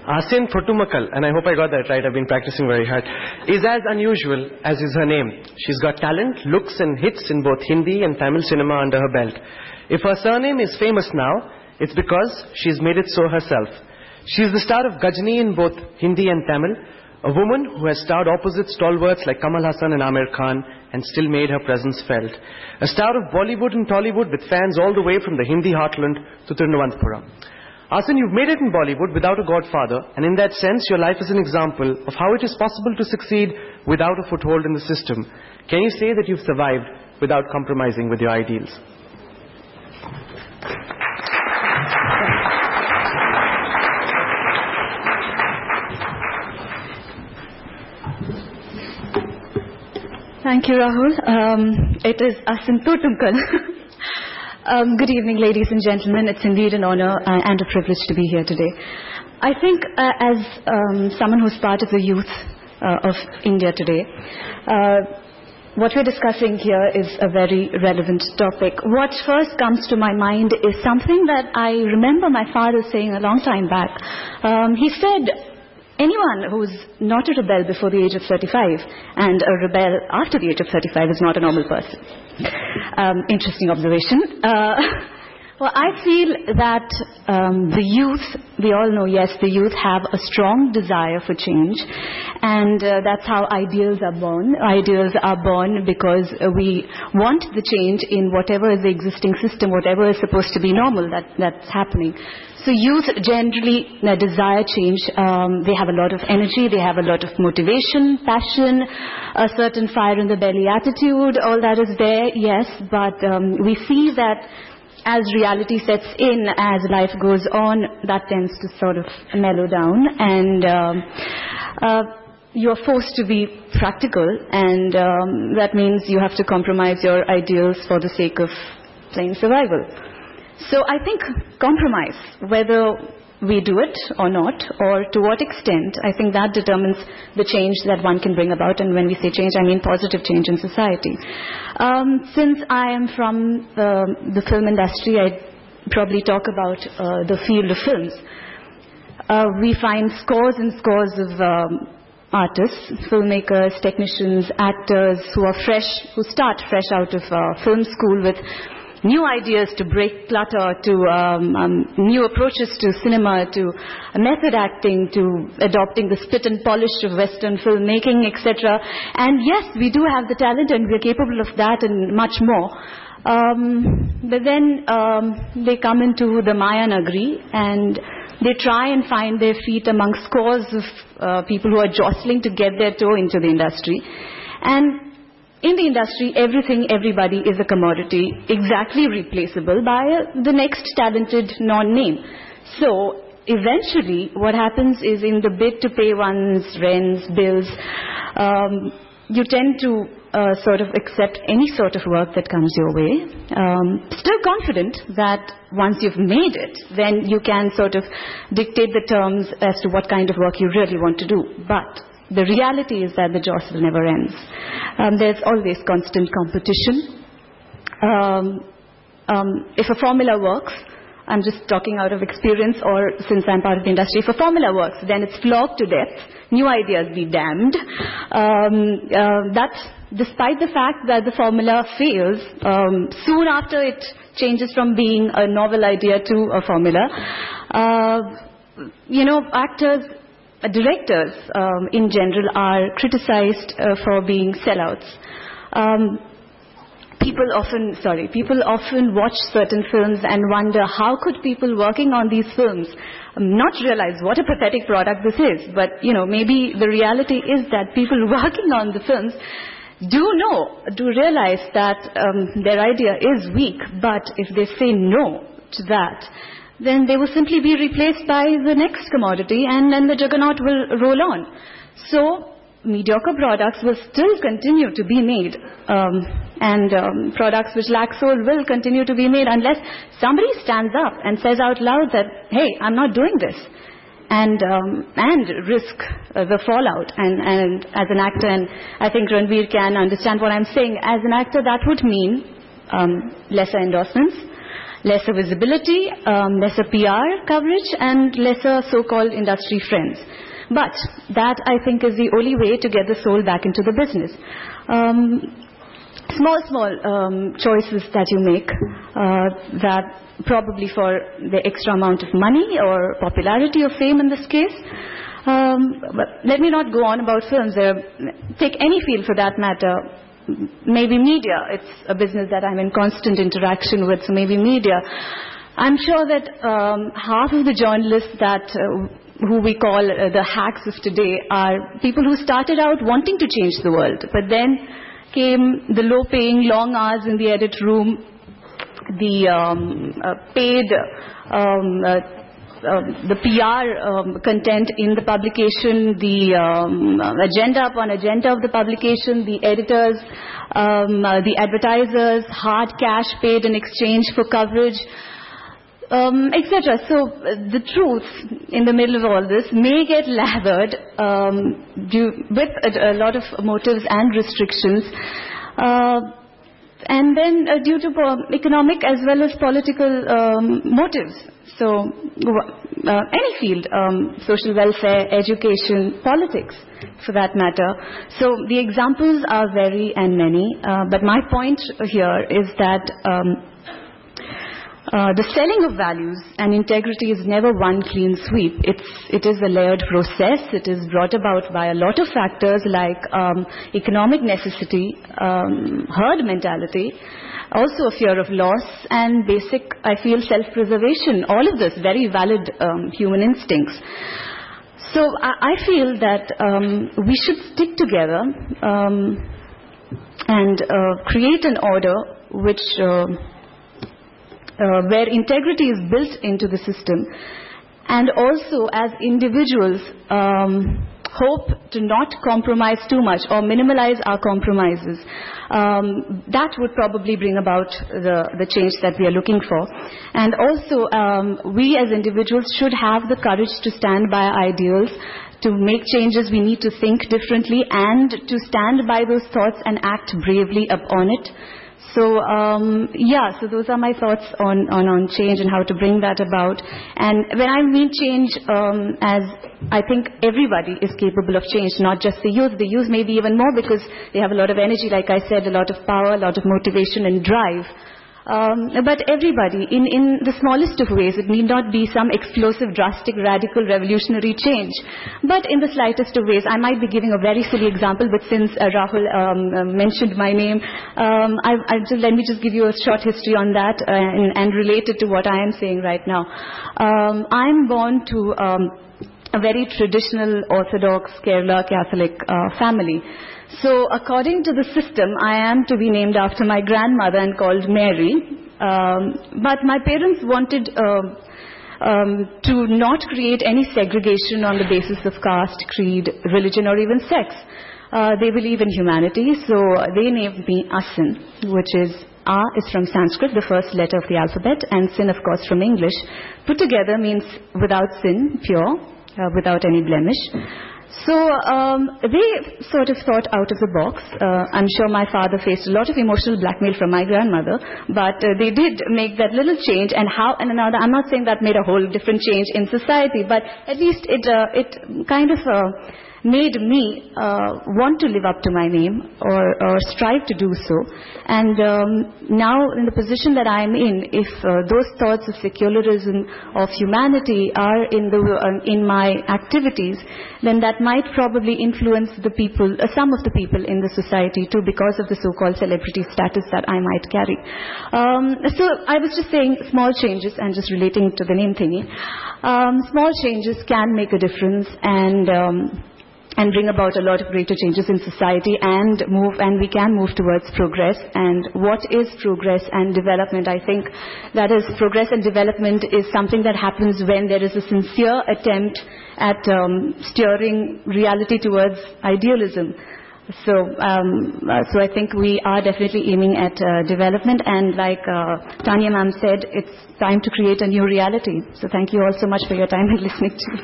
Asin Thottumkal, and I hope I got that right, I've been practicing very hard, is as unusual as is her name. She's got talent, looks and hits in both Hindi and Tamil cinema under her belt. If her surname is famous now, it's because she's made it so herself. She's the star of Gajni in both Hindi and Tamil, a woman who has starred opposite stalwarts like Kamal Hassan and Amir Khan and still made her presence felt. A star of Bollywood and Tollywood with fans all the way from the Hindi heartland to Tirunavanthapuram. Asin, you've made it in Bollywood without a godfather, and in that sense your life is an example of how it is possible to succeed without a foothold in the system. Can you say that you've survived without compromising with your ideals? Thank you, Rahul. It is Asin Thottumkal. Good evening, ladies and gentlemen. It's indeed an honor and a privilege to be here today. I think as someone who's part of the youth of India Today, what we're discussing here is a very relevant topic. What first comes to my mind is something that I remember my father saying a long time back. He said, anyone who's not a rebel before the age of 35 and a rebel after the age of 35 is not a normal person. Interesting observation. Well, I feel that the youth, we all know, yes, the youth have a strong desire for change, and that's how ideals are born. Ideals are born because we want the change in whatever is the existing system, whatever is supposed to be normal, that's happening. So youth generally desire change. They have a lot of energy, they have a lot of motivation, passion, a certain fire in the belly attitude, all that is there, yes, but we see that as reality sets in, as life goes on, that tends to sort of mellow down, and you're forced to be practical, and that means you have to compromise your ideals for the sake of plain survival. So I think compromise, whether we do it or not, or to what extent, I think that determines the change that one can bring about. And when we say change, I mean positive change in society. Since I am from the film industry, I probably talk about the field of films. We find scores and scores of artists, filmmakers, technicians, actors who are fresh, who start fresh out of film school with new ideas to break clutter, to new approaches to cinema, to method acting, to adopting the spit and polish of Western filmmaking, etc. And yes, we do have the talent and we are capable of that and much more. But then they come into the Maya Nagri and they try and find their feet among scores of people who are jostling to get their toe into the industry. And in the industry, everything, everybody is a commodity, exactly replaceable by the next talented non-name. So eventually, what happens is in the bid to pay one's rents, bills, you tend to sort of accept any sort of work that comes your way. Still confident that once you've made it, then you can sort of dictate the terms as to what kind of work you really want to do. But the reality is that the jostle never ends. There's always constant competition. If a formula works, I'm just talking out of experience or since I'm part of the industry, if a formula works, then it's flogged to death. New ideas be damned. That's despite the fact that the formula fails, soon after it changes from being a novel idea to a formula. Actors, directors in general are criticized for being sellouts. People often watch certain films and wonder how could people working on these films not realize what a pathetic product this is. But maybe the reality is that people working on the films do realize that their idea is weak, but if they say no to that, then they will simply be replaced by the next commodity, and then the juggernaut will roll on. So mediocre products will still continue to be made, and products which lack soul will continue to be made unless somebody stands up and says out loud that, hey, I'm not doing this, and risk the fallout. And as an actor, and I think Ranveer can understand what I'm saying, as an actor that would mean lesser endorsements, lesser visibility, lesser PR coverage, and lesser so-called industry friends. But that, I think, is the only way to get the soul back into the business. Small choices that you make that probably for the extra amount of money or popularity or fame in this case. But let me not go on about films. Take any field for that matter. Maybe media. It's a business that I'm in constant interaction with, so maybe media. I'm sure that half of the journalists that who we call the hacks of today are people who started out wanting to change the world, but then came the low-paying, long hours in the edit room, the paid, the PR content in the publication, the agenda upon agenda of the publication, the editors, the advertisers, hard cash paid in exchange for coverage, etc. So the truth in the middle of all this may get lathered with a lot of motives and restrictions, and then due to economic as well as political motives. So any field, social welfare, education, politics for that matter. So the examples are very and many, but my point here is that the selling of values and integrity is never one clean sweep. It is a layered process. It is brought about by a lot of factors like economic necessity, herd mentality, also a fear of loss, and basic, I feel, self-preservation. All of this very valid human instincts. So I feel that we should stick together and create an order which where integrity is built into the system, and also as individuals hope to not compromise too much or minimalize our compromises. That would probably bring about the change that we are looking for. And also we as individuals should have the courage to stand by our ideals. To make changes, we need to think differently and to stand by those thoughts and act bravely upon it. So, so those are my thoughts on change and how to bring that about. And when I mean change, as I think everybody is capable of change, not just the youth. The youth maybe even more because they have a lot of energy, like I said, a lot of power, a lot of motivation and drive. But everybody, in the smallest of ways, it need not be some explosive, drastic, radical, revolutionary change. But in the slightest of ways, I might be giving a very silly example, but since Rahul mentioned my name, let me just give you a short history on that and relate it to what I am saying right now. I'm born to a very traditional Orthodox Kerala Catholic family. So according to the system, I am to be named after my grandmother and called Mary. But my parents wanted to not create any segregation on the basis of caste, creed, religion, or even sex. They believe in humanity, so they named me Asin, which is A is from Sanskrit, the first letter of the alphabet, and Sin, of course, from English. Put together means without sin, pure, without any blemish. So they sort of thought out of the box. I'm sure my father faced a lot of emotional blackmail from my grandmother, but they did make that little change. And another, I'm not saying that made a whole different change in society, but at least it kind of made me want to live up to my name or strive to do so. And now in the position that I'm in, if those thoughts of secularism, of humanity are in my activities, then that might probably influence the people, some of the people in the society too, because of the so-called celebrity status that I might carry. So I was just saying small changes and just relating to the name thingy. Small changes can make a difference and bring about a lot of greater changes in society and we can move towards progress. And what is progress and development? I think that is progress and development is something that happens when there is a sincere attempt at steering reality towards idealism. So I think we are definitely aiming at development, and like Tanya ma'am said, it's time to create a new reality. So thank you all so much for your time and listening to me.